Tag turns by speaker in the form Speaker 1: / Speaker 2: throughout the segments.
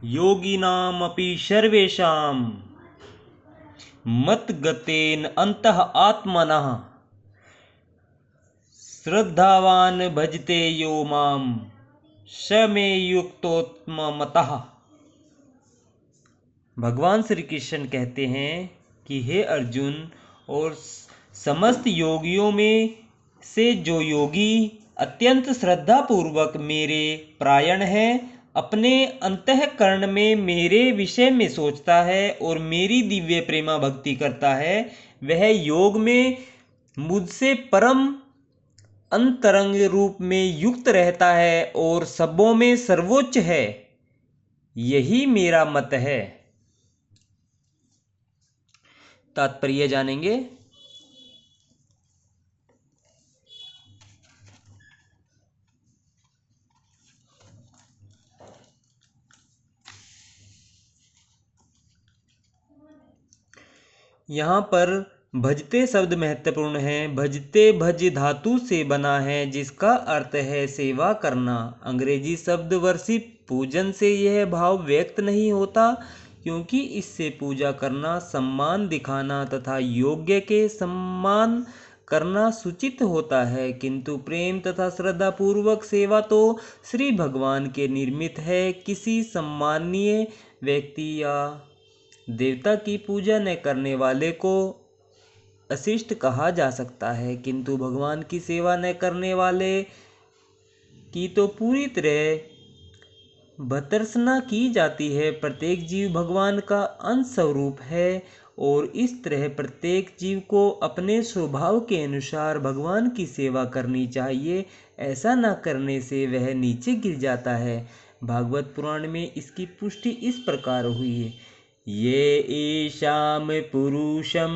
Speaker 1: योगिनामपि सर्वेषां मद्गतेन अन्तः आत्मनः श्रद्धावान् भजते यो मां स मे युक्तोत्तमतः। भगवान श्री कृष्ण कहते हैं कि हे अर्जुन, और समस्त योगियों में से जो योगी अत्यंत श्रद्धापूर्वक मेरे परायण है, अपने अंतःकरण में मेरे विषय में सोचता है और मेरी दिव्य प्रेमा भक्ति करता है, वह योग में मुझसे परम अंतरंग रूप में युक्त रहता है और सबों में सर्वोच्च है। यही मेरा मत है। तात्पर्य जानेंगे। यहाँ पर भजते शब्द महत्वपूर्ण है। भजते भज धातु से बना है, जिसका अर्थ है सेवा करना। अंग्रेजी शब्द वर्शिप पूजन से यह भाव व्यक्त नहीं होता, क्योंकि इससे पूजा करना, सम्मान दिखाना तथा योग्य के सम्मान करना सूचित होता है, किंतु प्रेम तथा श्रद्धा पूर्वक सेवा तो श्री भगवान के निर्मित है। किसी सम्माननीय व्यक्ति या देवता की पूजा न करने वाले को अशिष्ट कहा जा सकता है, किंतु भगवान की सेवा न करने वाले की तो पूरी तरह भर्त्सना की जाती है। प्रत्येक जीव भगवान का अंश स्वरूप है और इस तरह प्रत्येक जीव को अपने स्वभाव के अनुसार भगवान की सेवा करनी चाहिए। ऐसा न करने से वह नीचे गिर जाता है। भागवत पुराण में इसकी पुष्टि इस प्रकार हुई है। ये ईशाम पुरुषम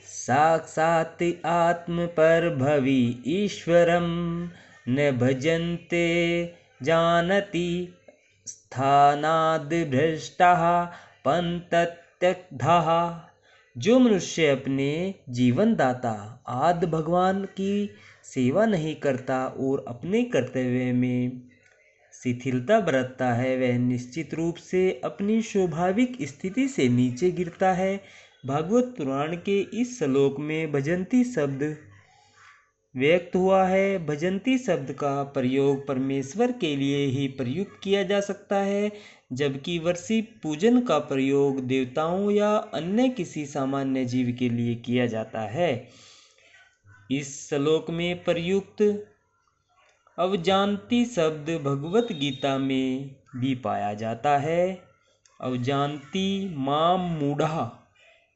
Speaker 1: साक्षात् आत्म पर भवि ईश्वरम न भजन्ते जानति स्थानाद् भ्रष्टः पंतत्यक्तः। जो मनुष्य अपने जीवन दाता आदि भगवान की सेवा नहीं करता और अपने कर्तव्य में शिथिलता बरतता है, वह निश्चित रूप से अपनी स्वाभाविक स्थिति से नीचे गिरता है। भागवत पुराण के इस श्लोक में भजंती शब्द व्यक्त हुआ है। भजंती शब्द का प्रयोग परमेश्वर के लिए ही प्रयुक्त किया जा सकता है, जबकि वर्षिप पूजन का प्रयोग देवताओं या अन्य किसी सामान्य जीव के लिए किया जाता है। इस श्लोक में प्रयुक्त अवजानती शब्द भगवत गीता में भी पाया जाता है। अवजानती माम मूढ़ा,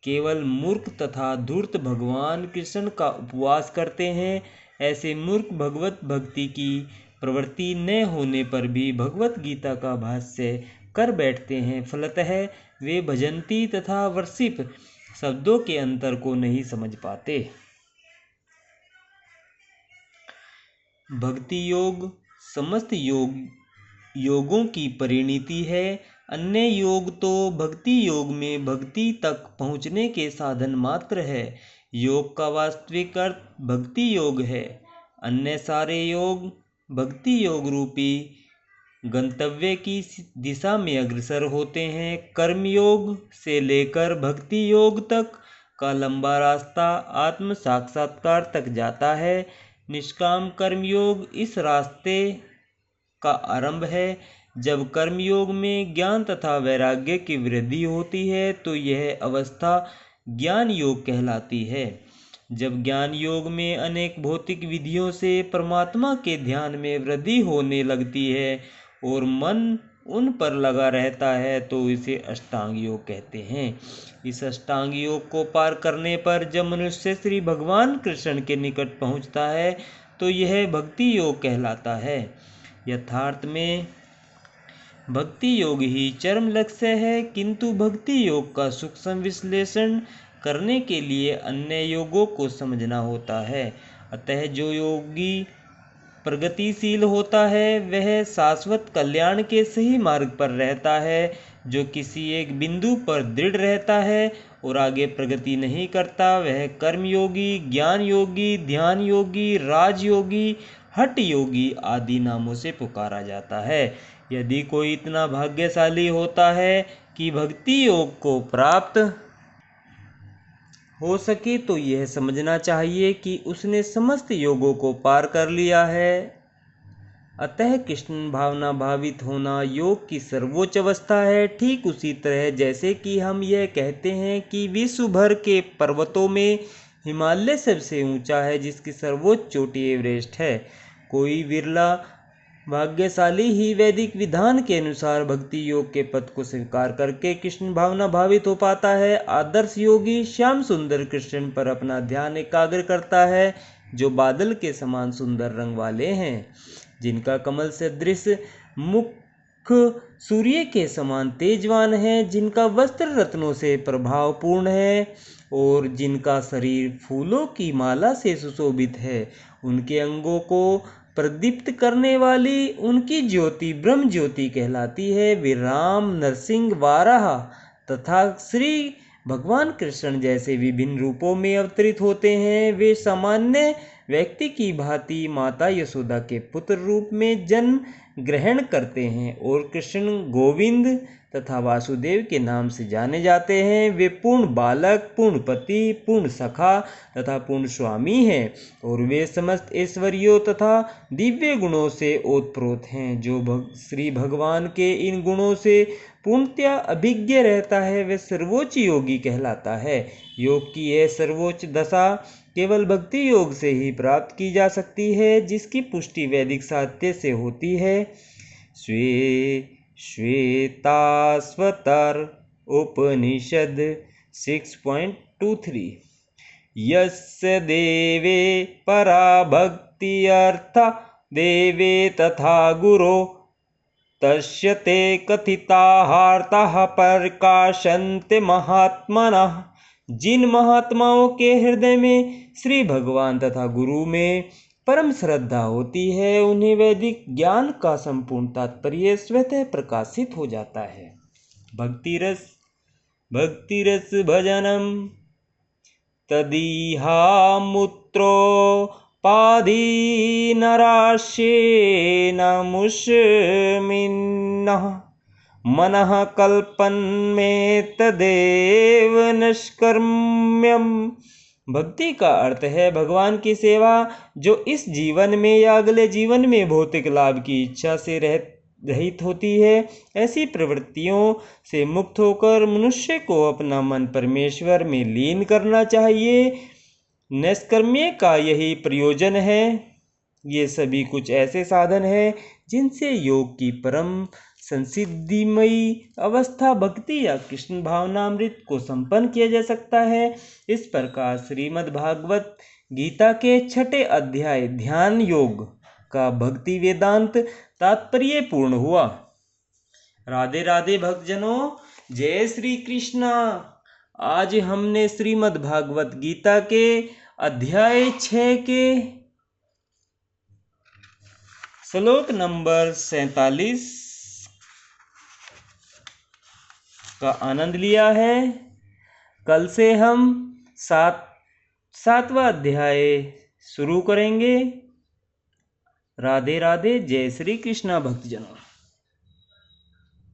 Speaker 1: केवल मूर्ख तथा धूर्त भगवान कृष्ण का उपवास करते हैं। ऐसे मूर्ख भगवत भक्ति की प्रवृत्ति न होने पर भी भगवत गीता का भाष्य कर बैठते हैं। फलतः वे भजंती तथा वर्षिप शब्दों के अंतर को नहीं समझ पाते। भक्ति योग समस्त योगों की परिणति है। अन्य योग तो भक्ति योग में भक्ति तक पहुँचने के साधन मात्र है। योग का वास्तविक अर्थ भक्ति योग है। अन्य सारे योग भक्ति योग रूपी गंतव्य की दिशा में अग्रसर होते हैं। कर्म योग से लेकर भक्ति योग तक का लंबा रास्ता आत्म साक्षात्कार तक जाता है। निष्काम कर्मयोग इस रास्ते का आरंभ है। जब कर्मयोग में ज्ञान तथा वैराग्य की वृद्धि होती है तो यह अवस्था ज्ञान योग कहलाती है। जब ज्ञान योग में अनेक भौतिक विधियों से परमात्मा के ध्यान में वृद्धि होने लगती है और मन उन पर लगा रहता है तो इसे अष्टांग योग कहते हैं। इस अष्टांग योग को पार करने पर जब मनुष्य श्री भगवान कृष्ण के निकट पहुंचता है तो यह भक्ति योग कहलाता है। यथार्थ में भक्ति योग ही चरम लक्ष्य है, किंतु भक्ति योग का सूक्ष्म विश्लेषण करने के लिए अन्य योगों को समझना होता है। अतः जो योगी प्रगतिशील होता है वह शाश्वत कल्याण के सही मार्ग पर रहता है। जो किसी एक बिंदु पर दृढ़ रहता है और आगे प्रगति नहीं करता, वह कर्म योगी, ज्ञान योगी, ध्यान योगी, राज योगी, हठ योगी आदि नामों से पुकारा जाता है। यदि कोई इतना भाग्यशाली होता है कि भक्ति योग को प्राप्त हो सके तो यह समझना चाहिए कि उसने समस्त योगों को पार कर लिया है। अतः कृष्ण भावना भावित होना योग की सर्वोच्च अवस्था है। ठीक उसी तरह जैसे कि हम यह कहते हैं कि विश्व भर के पर्वतों में हिमालय सबसे ऊंचा है, जिसकी सर्वोच्च चोटी एवरेस्ट है। कोई विरला भाग्यशाली ही वैदिक विधान के अनुसार भक्ति योग के पद को स्वीकार करके कृष्ण भावना भावित हो पाता है। आदर्श योगी श्याम सुंदर कृष्ण पर अपना ध्यान एकाग्र करता है, जो बादल के समान सुंदर रंग वाले हैं, जिनका कमल सदृश मुख सूर्य के समान तेजवान है, जिनका वस्त्र रत्नों से प्रभावपूर्ण है और जिनका शरीर फूलों की माला से सुशोभित है। उनके अंगों को प्रदीप्त करने वाली उनकी ज्योति ब्रह्म ज्योति कहलाती है। वे राम, नरसिंह, वाराह तथा श्री भगवान कृष्ण जैसे विभिन्न रूपों में अवतरित होते हैं। वे सामान्य व्यक्ति की भांति माता यशोदा के पुत्र रूप में जन्म ग्रहण करते हैं और कृष्ण, गोविंद तथा वासुदेव के नाम से जाने जाते हैं। वे पूर्ण बालक, पूर्ण पति, पूर्ण सखा तथा पूर्ण स्वामी हैं और वे समस्त ऐश्वर्यों तथा दिव्य गुणों से ओतप्रोत हैं। जो श्री भगवान के इन गुणों से पूर्णतया अभिज्ञ रहता है, वह सर्वोच्च योगी कहलाता है। योग की यह सर्वोच्च दशा केवल भक्ति योग से ही प्राप्त की जा सकती है, जिसकी पुष्टि वैदिक साहित्य से होती है। श्वेताश्वतर उपनिषद 6.23 यस्य देवे परा भक्ति अर्थ देवे तथा गुरो तस्य ते कथिताहार्ताः प्रकाशन्ते महात्मनः। जिन महात्माओं के हृदय में श्री भगवान तथा गुरु में परम श्रद्धा होती है, उन्हें वैदिक ज्ञान का संपूर्ण तात्पर्य स्वतः प्रकाशित हो जाता है। भक्तिरस भजनम तदीहामूत्रोपाधीनराशेन मुष्मिन्नः मनः कल्पन्मेतदेव निष्कर्म्यम्। भक्ति का अर्थ है भगवान की सेवा, जो इस जीवन में या अगले जीवन में भौतिक लाभ की इच्छा से रहित होती है। ऐसी प्रवृत्तियों से मुक्त होकर मनुष्य को अपना मन परमेश्वर में लीन करना चाहिए। निष्कर्म्य का यही प्रयोजन है। ये सभी कुछ ऐसे साधन हैं जिनसे योग की परम संसिद्धिमयी अवस्था भक्ति या कृष्ण भावनामृत को संपन्न किया जा सकता है। इस प्रकार श्रीमद् भागवत गीता के 6ठे अध्याय ध्यान योग का भक्ति वेदांत तात्पर्य पूर्ण हुआ। राधे राधे भक्तजनों, जय श्री कृष्णा। आज हमने श्रीमद् भागवत गीता के अध्याय 6 के श्लोक नंबर 47 का आनंद लिया है। कल से हम सातवां अध्याय शुरू करेंगे। राधे राधे, जय श्री कृष्णा भक्तजनों।